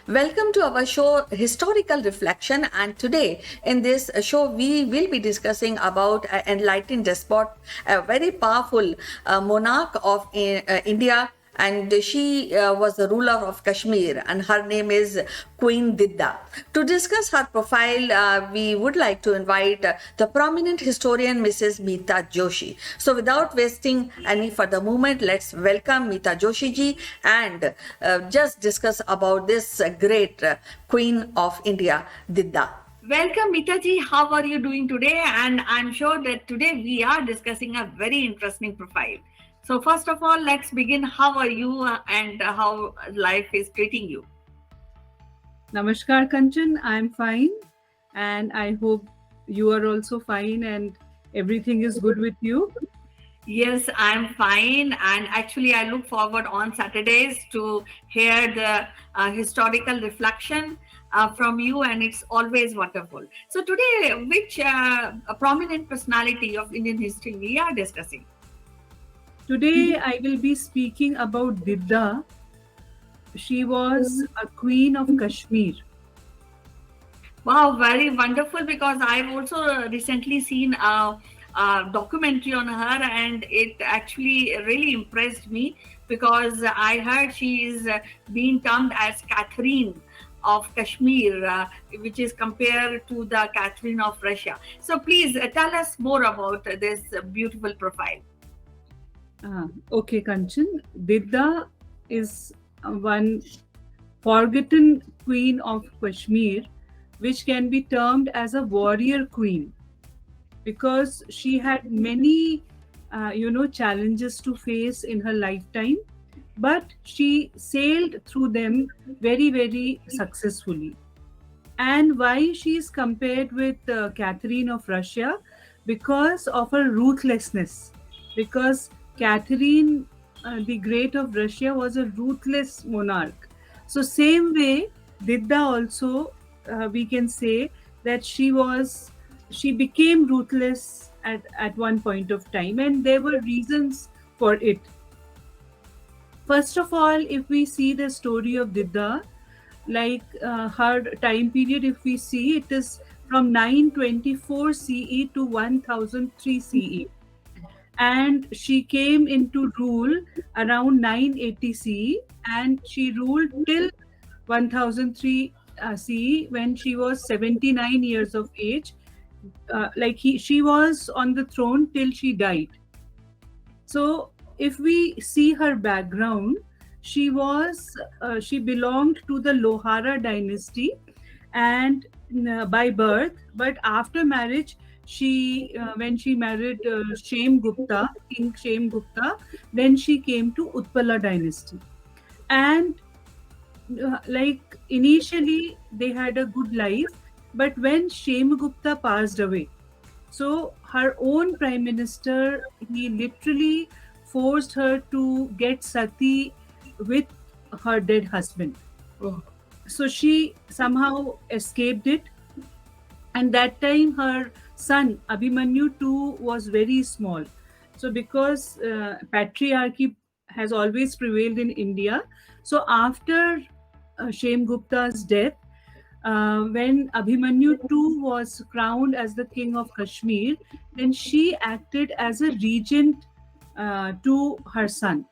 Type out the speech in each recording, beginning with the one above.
Welcome to our show Historical Reflection, and today in this show we will be discussing about an enlightened despot, a very powerful monarch of India, and she was the ruler of Kashmir, and her name is Queen Didda. To discuss her profile, we would like to invite the prominent historian Mrs. Meeta Joshi. So without wasting any further moment, let's welcome Meeta Joshi ji and just discuss about this great Queen of India, Didda. Welcome, Meeta ji. How are you doing today? And I'm sure that today we are discussing a very interesting profile. So first of all, let's begin. How are you and how life is treating you? Namaskar, Kanchan. I'm fine, and I hope you are also fine and everything is good with you. Yes, I'm fine. And actually, I look forward on Saturdays to hear the historical reflection from you, and it's always wonderful. So today, which prominent personality of Indian history we are discussing? Today, I will be speaking about Didda. She was a queen of Kashmir. Wow, very wonderful, because I've also recently seen a documentary on her, and it actually really impressed me, because I heard she is being termed as Catherine of Kashmir, which is compared to the Catherine of Russia. So please tell us more about this beautiful profile. Okay, Kanchan. Didda is one forgotten queen of Kashmir, which can be termed as a warrior queen, because she had many challenges to face in her lifetime, but she sailed through them very, very successfully. And why she is compared with Catherine of Russia? Because of her ruthlessness. Because Catherine the Great of Russia was a ruthless monarch. So same way, Didda also, we can say that she became ruthless at one point of time, and there were reasons for it. First of all, if we see the story of Didda, like her time period, if we see, it is from 924 CE to 1003 CE. And she came into rule around 980 CE, and she ruled till 1003 CE, when she was 79 years of age. She was on the throne till she died. So if we see her background, she belonged to the Lohara dynasty, and by birth, but after marriage, when she married King Shem Gupta, then she came to Utpala dynasty. And initially they had a good life, but when Shem Gupta passed away, so her own prime minister, he literally forced her to get sati with her dead husband. Oh. So she somehow escaped it, and that time her son Abhimanyu too was very small. So because patriarchy has always prevailed in India, so after Shem Gupta's death, when Abhimanyu too was crowned as the king of Kashmir, then she acted as a regent to her son.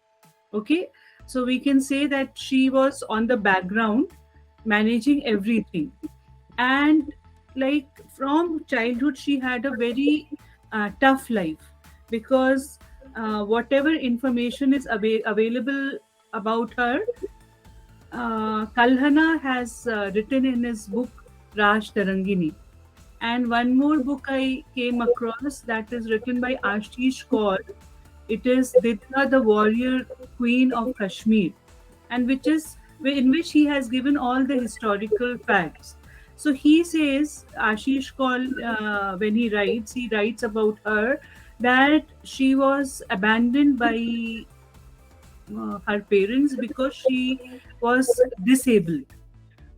Okay, so we can say that she was on the background managing everything. And from childhood, she had a very tough life, because whatever information is available about her, Kalhana has written in his book Raj Tarangini. And one more book I came across, that is written by Ashish Kaur. It is Didda, the Warrior Queen of Kashmir, and in which he has given all the historical facts. So he says, Ashish Kaur, when he writes about her, that she was abandoned by her parents because she was disabled.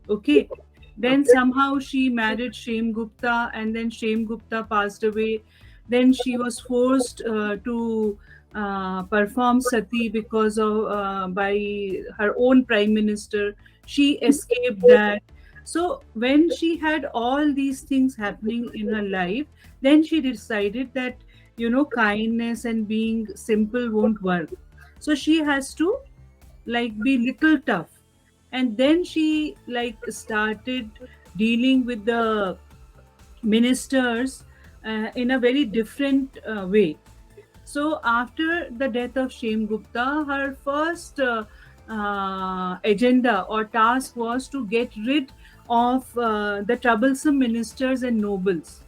Okay. Then somehow she married Shem Gupta, and then Shem Gupta passed away. Then she was forced to perform sati because of by her own prime minister. She escaped that. So when she had all these things happening in her life, then she decided that kindness and being simple won't work. So she has to like be little tough, and then she like started dealing with the ministers in a very different way. So after the death of Shem Gupta, her first agenda or task was to get rid of the troublesome ministers and nobles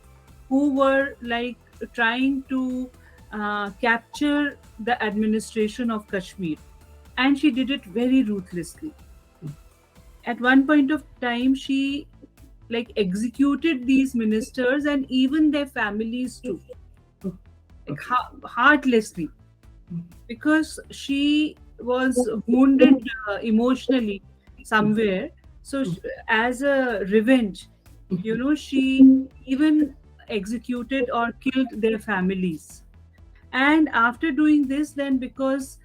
who were like trying to capture the administration of Kashmir. And she did it very ruthlessly. At one point of time, she like executed these ministers and even their families too, like heartlessly, because she was wounded emotionally somewhere. So as a revenge, she even executed or killed their families. And after doing this, then because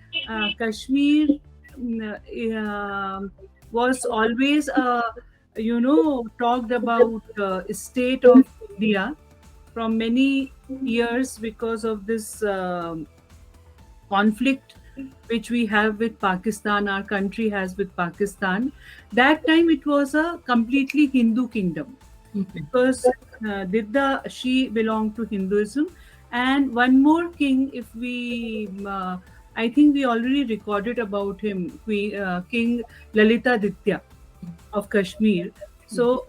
Kashmir was always talked about state of India from many years because of this conflict which we have with Pakistan, our country has with Pakistan. That time it was a completely Hindu kingdom because Didda, she belonged to Hinduism. And one more king, if we, I think we already recorded about him, King Lalitaditya of Kashmir. So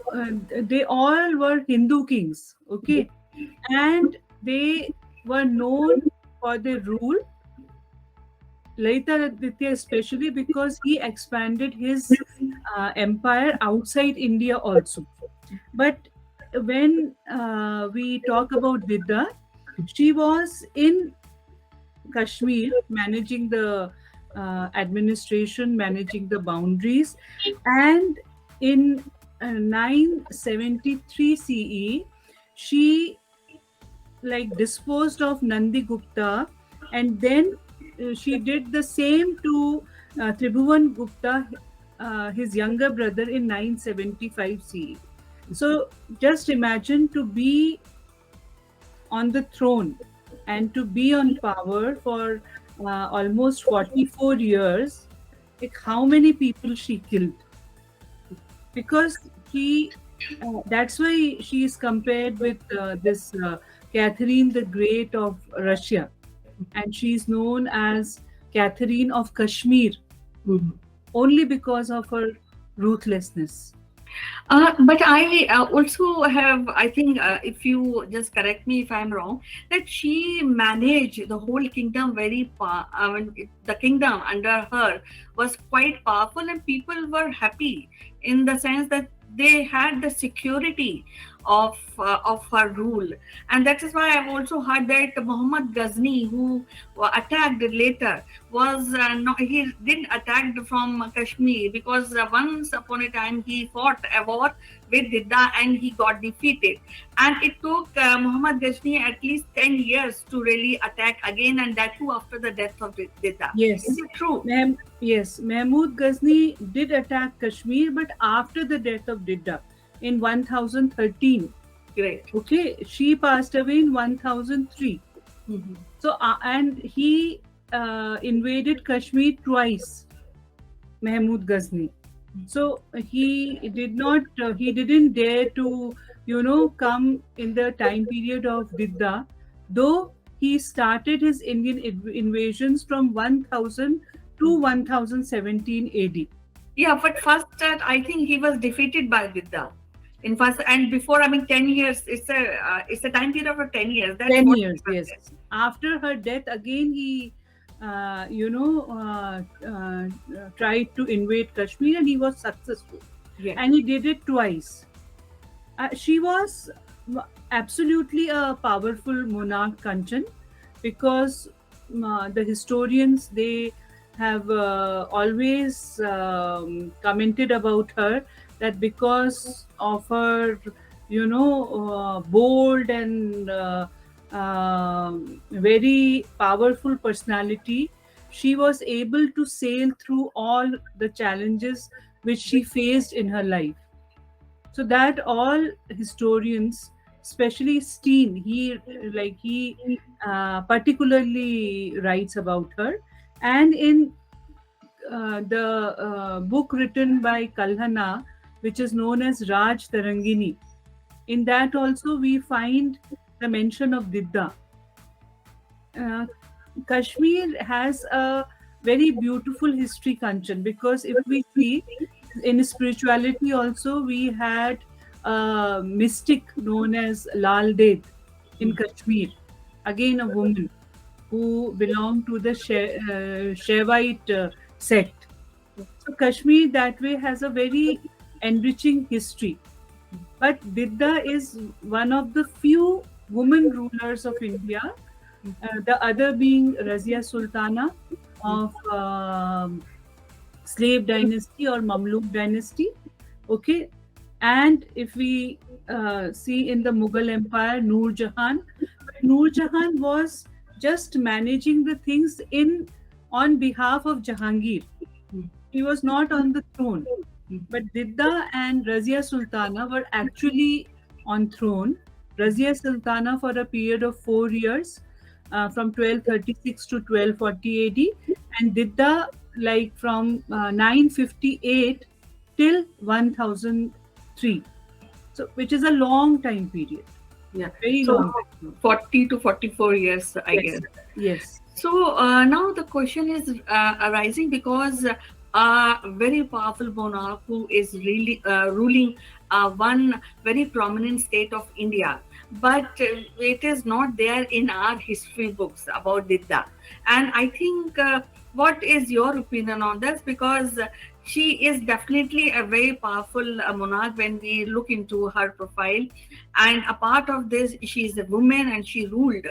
they all were Hindu kings, okay, and they were known for their rule. Lalitaditya especially because he expanded his empire outside India also. But when we talk about Didda, she was in Kashmir managing the administration, managing the boundaries, and in 973 CE, she like disposed of Nandi Gupta, and then she did the same to Tribhuvan Gupta, his younger brother, in 975 CE. So just imagine to be on the throne and to be on power for almost 44 years. Like how many people she killed? Because she, that's why she is compared with this Catherine the Great of Russia, and she is known as Catherine of Kashmir only because of her ruthlessness. But I also have, I think, if you just correct me if I'm wrong, that she managed the whole kingdom the kingdom under her was quite powerful, and people were happy in the sense that they had the security of her rule. And that is why I've also heard that Muhammad Ghazni, who attacked later, was not, he didn't attack from Kashmir, because once upon a time he fought a war with Didda and he got defeated, and it took Muhammad Ghazni at least 10 years to really attack again, and that too after the death of Didda. Yes. Is it true? Yes, Mahmud Ghazni did attack Kashmir, but after the death of Didda in 1013. Great. Okay, she passed away in 1003. So and he invaded Kashmir twice, Mahmud Ghazni. So he didn't dare to come in the time period of Didda, though he started his Indian invasions from 1000 to 1017 AD. Yeah, but first I think he was defeated by Didda in first, and before, I mean, 10 years. It's a time period of 10 years. That's 10 what years, yes. After her death, again he tried to invade Kashmir, and he was successful. Yeah. And he did it twice. She was absolutely a powerful monarch, Kanchan, because the historians, they have always commented about her that because of her bold and very powerful personality. She was able to sail through all the challenges which she faced in her life. So that all historians, especially Steen, he particularly writes about her. And in the book written by Kalhana, which is known as Raj Tarangini, in that also we find the mention of Didda. Kashmir has a very beautiful history, Kanchan, because if we see in spirituality also, we had a mystic known as Lal Ded in Kashmir, again a woman who belonged to the Shaivite sect. So Kashmir that way has a very enriching history. But Didda is one of the few women rulers of India, the other being Razia Sultana of slave dynasty or Mamluk dynasty. Okay, and if we see in the Mughal Empire, Noor Jahan, Noor Jahan was just managing the things in on behalf of Jahangir. He was not on the throne. But Didda and Razia Sultana were actually on throne. Razia Sultana for a period of 4 years, from 1236 to 1240 AD, and Didda like from 958 till 1003. So, which is a long time period. Yeah, Very so long time. 40 to 44 years, I guess. Yes. So now the question is arising because a very powerful monarch who is really ruling one very prominent state of India, but it is not there in our history books about Didda. And I think, what is your opinion on this? Because she is definitely a very powerful monarch when we look into her profile. And a part of this, she is a woman and she ruled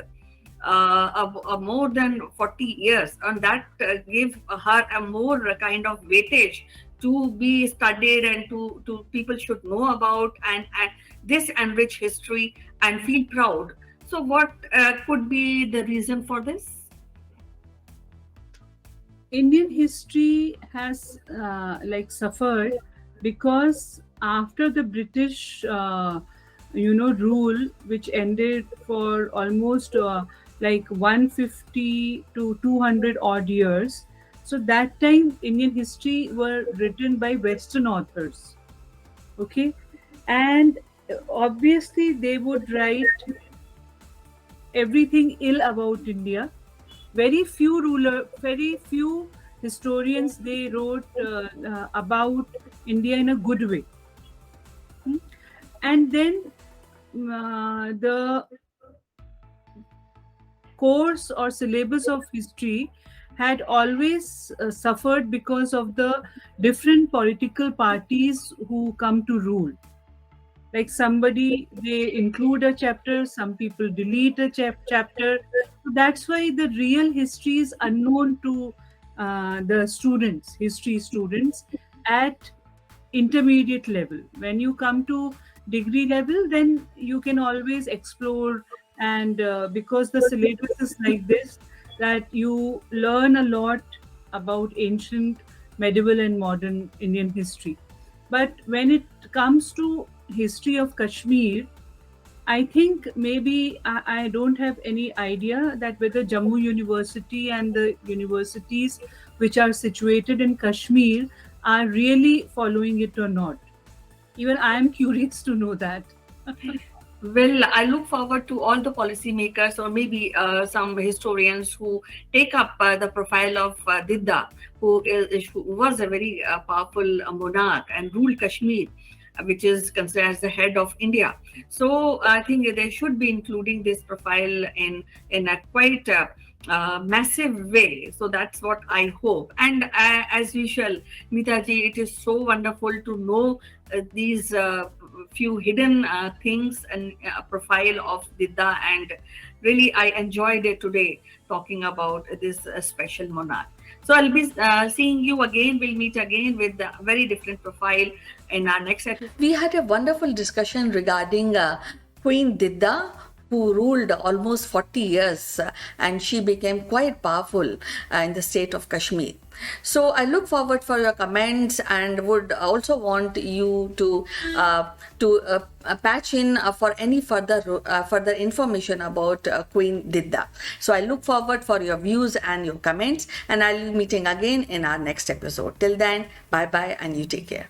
more than 40 years, and that gave her a more kind of weightage to be studied and to people should know about and this enrich history and feel proud. So what could be the reason for this? Indian history has suffered because after the British rule, which ended for almost 150 to 200 odd years. So that time Indian history were written by Western authors. Okay, and obviously they would write everything ill about India. Very few historians, they wrote about India in a good way. And then the course or syllabus of history had always suffered because of the different political parties who come to rule. Like somebody, they include a chapter, some people delete a chapter. So that's why the real history is unknown to the students, history students at intermediate level. When you come to degree level, then you can always explore, and because the syllabus is like this, that you learn a lot about ancient, medieval and modern Indian history. But when it comes to history of Kashmir, I think maybe I don't have any idea that whether Jammu University and the universities which are situated in Kashmir are really following it or not. Even I am curious to know that. Well, I look forward to all the policymakers or maybe some historians who take up the profile of Didda, who was a very powerful monarch and ruled Kashmir, which is considered as the head of India. So I think they should be including this profile in a quite massive way. So that's what I hope. And as usual, Mitaji, it is so wonderful to know these few hidden things and a profile of Didda, and really I enjoyed it today talking about this special monarch. So I'll be seeing you again. We'll meet again with a very different profile in our next episode. We had a wonderful discussion regarding Queen Didda, who ruled almost 40 years, and she became quite powerful in the state of Kashmir. So I look forward for your comments, and would also want you to patch in for any further information about Queen Didda. So I look forward for your views and your comments, and I'll be meeting again in our next episode. Till then, bye bye, and you take care.